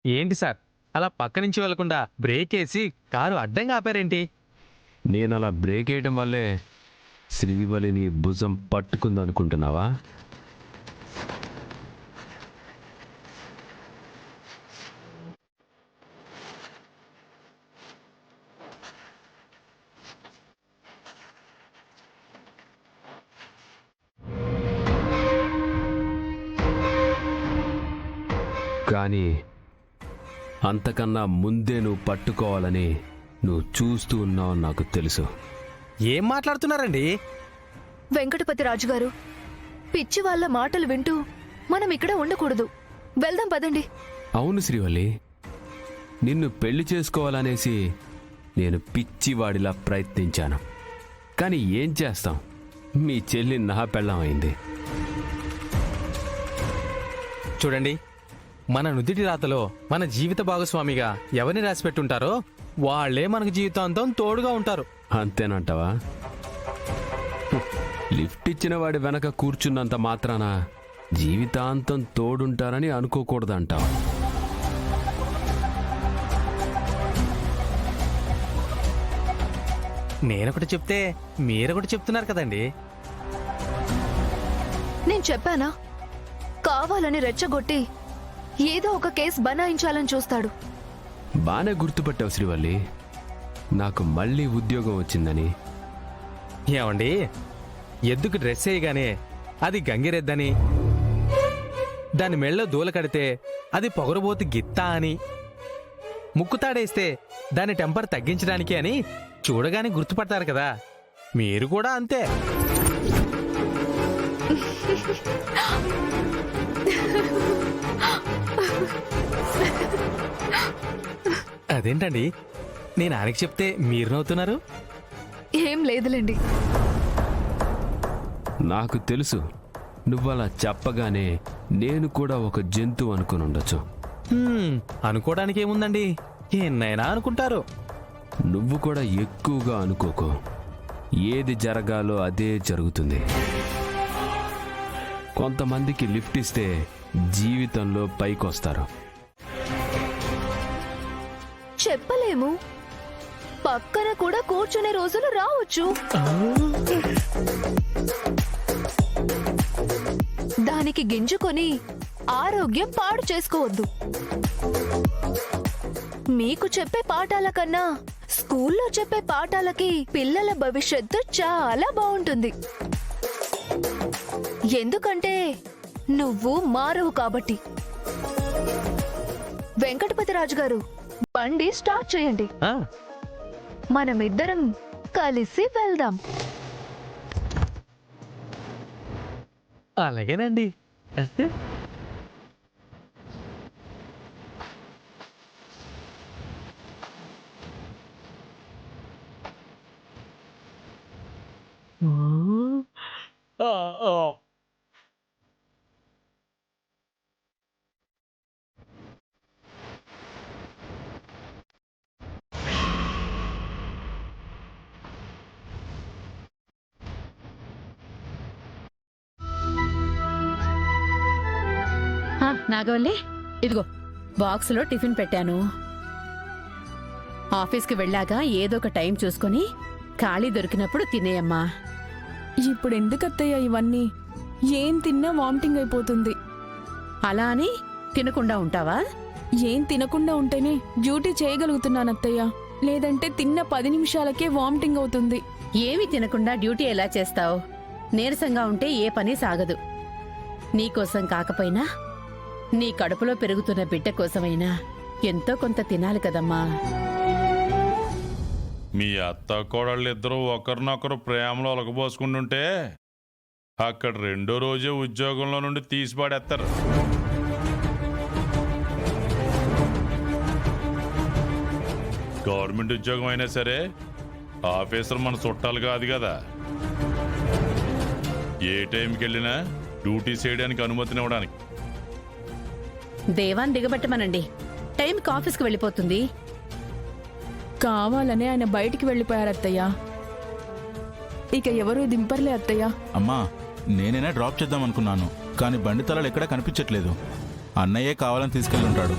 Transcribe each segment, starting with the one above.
ఏంటి సార్, అలా పక్క నుంచి వెళ్లకుండా బ్రేక్ వేసి కారు అడ్డంగా ఆపారేంటి? నేను అలా బ్రేక్ వేయడం వల్లే శ్రీవల్లిని భుజం పట్టుకుందనుకుంటున్నావా? కానీ అంతకన్నా ముందే నువ్వు పట్టుకోవాలని నువ్వు చూస్తూ ఉన్నావు నాకు తెలుసు. ఏం మాట్లాడుతున్నారండి? వెంకటపతి రాజుగారు, పిచ్చి వాళ్ళ మాటలు వింటూ మనం ఇక్కడ ఉండకూడదు. వెళ్దాం పదండి. అవును శ్రీవల్లి, నిన్ను పెళ్లి చేసుకోవాలనేసి నేను పిచ్చివాడిలా ప్రయత్నించాను. కానీ ఏం చేస్తాం, మీ చెల్లి నా పెళ్ళం అయింది. చూడండి, మన నుదిటి రాతలో మన జీవిత భాగస్వామిగా ఎవరిని రాసిపెట్టుంటారో వాళ్లే మనకు జీవితాంతం తోడుగా ఉంటారు. అంతేనంటావా? లిఫ్ట్ ఇచ్చిన వాడి వెనక కూర్చున్నంత మాత్రాన జీవితాంతం తోడుంటారని అనుకోకూడదంటావా? నేనొకటి చెప్తే మీరొకటి చెప్తున్నారు కదండి. నేను చెప్పానా, కావాలని రెచ్చగొట్టి ఏదో ఒక కేసు బనాయించాలని చూస్తాడు. బానే గుర్తుపట్టావు శ్రీవల్లి, నాకు మళ్ళీ ఉద్యోగం వచ్చిందని. ఏమండి, ఎద్దుకు డ్రెస్ వేయగానే అది గంగిరెద్దని, దాని మెళ్ళో దూల కడితే అది పొగరబోతు గిత్తా అని, ముక్కుతాడేస్తే దాని టెంపర్ తగ్గించడానికి అని చూడగానే గుర్తుపడతారు కదా. మీరు కూడా అంతే. అదేంటండి, నేను ఆయనకి చెప్తే మీరు నవ్వుతున్నారు? ఏం లేదులేండి. నాకు తెలుసు, నువ్వలా చెప్పగానే నేను కూడా ఒక జంతువు అనుకుని ఉండొచ్చు. అనుకోవడానికి ఏముందండి, ఎన్నైనా అనుకుంటారు. నువ్వు కూడా ఎక్కువగా అనుకోకు. ఏది జరగాలో అదే జరుగుతుంది. కొంతమందికి లిఫ్ట్ ఇస్తే జీవితంలో పైకొస్తారు. చెప్పలేము, పక్కన కూడా కూర్చునే రోజులు రావచ్చు. దానికి గింజుకొని ఆరోగ్యం పాడు చేసుకోవద్దు. మీకు చెప్పే పాఠాల కన్నా స్కూల్లో చెప్పే పాఠాలకి పిల్లల భవిష్యత్తు చాలా బాగుంటుంది. ఎందుకంటే నువ్వు మారవు కాబట్టి. వెంకటపతి రాజు గారు, బండి స్టార్ట్ చేయండి. మనమిద్దరం కలిసి వెళ్దాం. అలాగేనండి. నాగవల్లి, ఇదిగో బాక్సులో టిఫిన్ పెట్టాను. ఆఫీస్కి వెళ్ళాక ఏదో ఒక టైం చూసుకుని ఖాళీ దొరికినప్పుడు తినేయమ్మా. ఇప్పుడు ఎందుకత్తయ్య ఇవన్నీ? ఏం తిన్నా వామిటింగ్ అయిపోతుంది. అలా అని తినకుండా ఉంటావా? ఏం తినకుండా ఉంటేనే డ్యూటీ చేయగలుగుతున్నానత్తయ్య. లేదంటే తిన్న 10 నిమిషాలకే వామిటింగ్ అవుతుంది. ఏమి తినకుండా డ్యూటీ ఎలా చేస్తావు? నీరసంగా ఉంటే ఏ పని సాగదు. నీకోసం కాకపోయినా నీ కడుపులో పెరుగుతున్న బిడ్డ కోసమైనా ఎంతో కొంత తినాలి కదమ్మా. మీ అత్త కోడళ్ళిద్దరూ ఒకరినొకరు ప్రేమలో ఒలకబోసుకుంటుంటే అక్కడ రెండో రోజే ఉద్యోగంలో నుండి తీసిపాడేస్తారు. గవర్నమెంట్ ఉద్యోగం అయినా సరే ఆఫీసర్ మన చుట్టాలు కాదు కదా. ఏ టైంకి వెళ్ళినా డ్యూటీ చేయడానికి అనుమతినివ్వడానికి. దేవాన్ దిగబట్టమనండి, టైంకి ఆఫీస్కి వెళ్ళిపోతుంది. కావాలనే ఆయన బయటికి వెళ్ళిపోయారత్తయ్య. ఇక ఎవరూ దింపర్లే అత్తయ్య. అమ్మా, నేనైనా డ్రాప్ చేద్దాం అనుకున్నాను, కానీ బండి తలాలు ఎక్కడా కనిపించట్లేదు. అన్నయ్యే కావాలని తీసుకెళ్ళుంటాడు.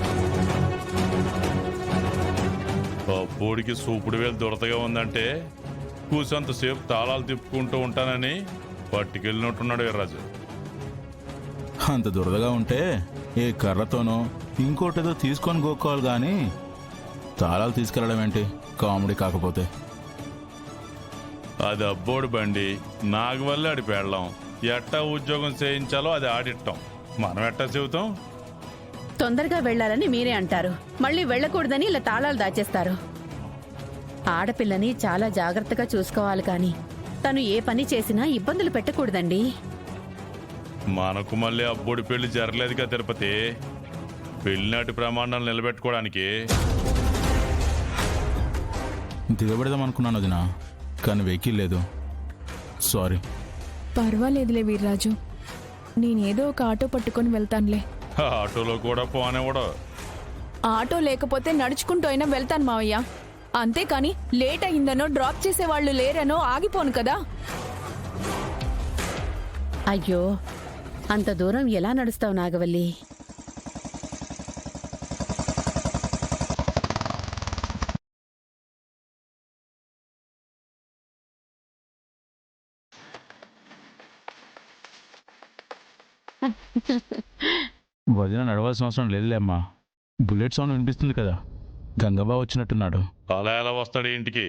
అబ్బోడికి సూపుడు వేలు దురతగా ఉందంటే కూసంతసేపు తాళాలు తిప్పుకుంటూ ఉంటానని పట్టుకెళ్ళినట్టున్నాడు వీర్రాజు. అంత దురదగా ఉంటే ఏ కర్రతోనో ఇంకోటేదో తీసుకొని గోక్కోవాలి కానీ తాళాలు తీసుకెళ్ళడం ఏంటి కామెడీ కాకపోతే. అది అబ్బోడి బండి నాకు వల్ల ఆడి పెళ్ళాం. ఎట్టా ఉద్యోగం చేయించాలో అది ఆడిట్టాం. మనం ఎట్టా చెబుతాం? తొందరగా వెళ్ళాలని మీరే అంటారు, మళ్ళీ వెళ్ళకూడదని ఇలా తాళాలు దాచేస్తారు. ఆడపిల్లని చాలా జాగ్రత్తగా చూసుకోవాలి కానీ తను ఏ పని చేసినా ఇబ్బందులు పెట్టకూడదండి. మనకు మళ్ళీ అబ్బోడి పెళ్లి జరగలేదుగా తిరుపతి. పెళ్లినాటి ప్రమాణాలు నిలబెట్టుకోవడానికి. దిగబెడదాం అనుకున్నాను వదినా, కానీ వెహికల్ లేదు. సారీ. పర్వాలేదులే వీర్రాజు, నేనేదో ఒక ఆటో పట్టుకొని వెళ్తానులే. ఆటోలో కూడా పోనివ్వడు. ఆటో లేకపోతే నడుచుకుంటూ అయినా వెళ్తాను మావయ్య. అంతేకాని లేట్ అయిందనో డ్రాప్ చేసేవాళ్ళు లేరనో ఆగిపోను కదా. అయ్యో, అంత దూరం ఎలా నడుస్తావు నాగవల్లి? వదిన నడవాల్సిన అవసరం లేదులే అమ్మా. బుల్లెట్ సౌండ్ వినిపిస్తుంది కదా, గంగబా వచ్చినట్టున్నాడు. అలా ఎలా వస్తాడు ఇంటికి?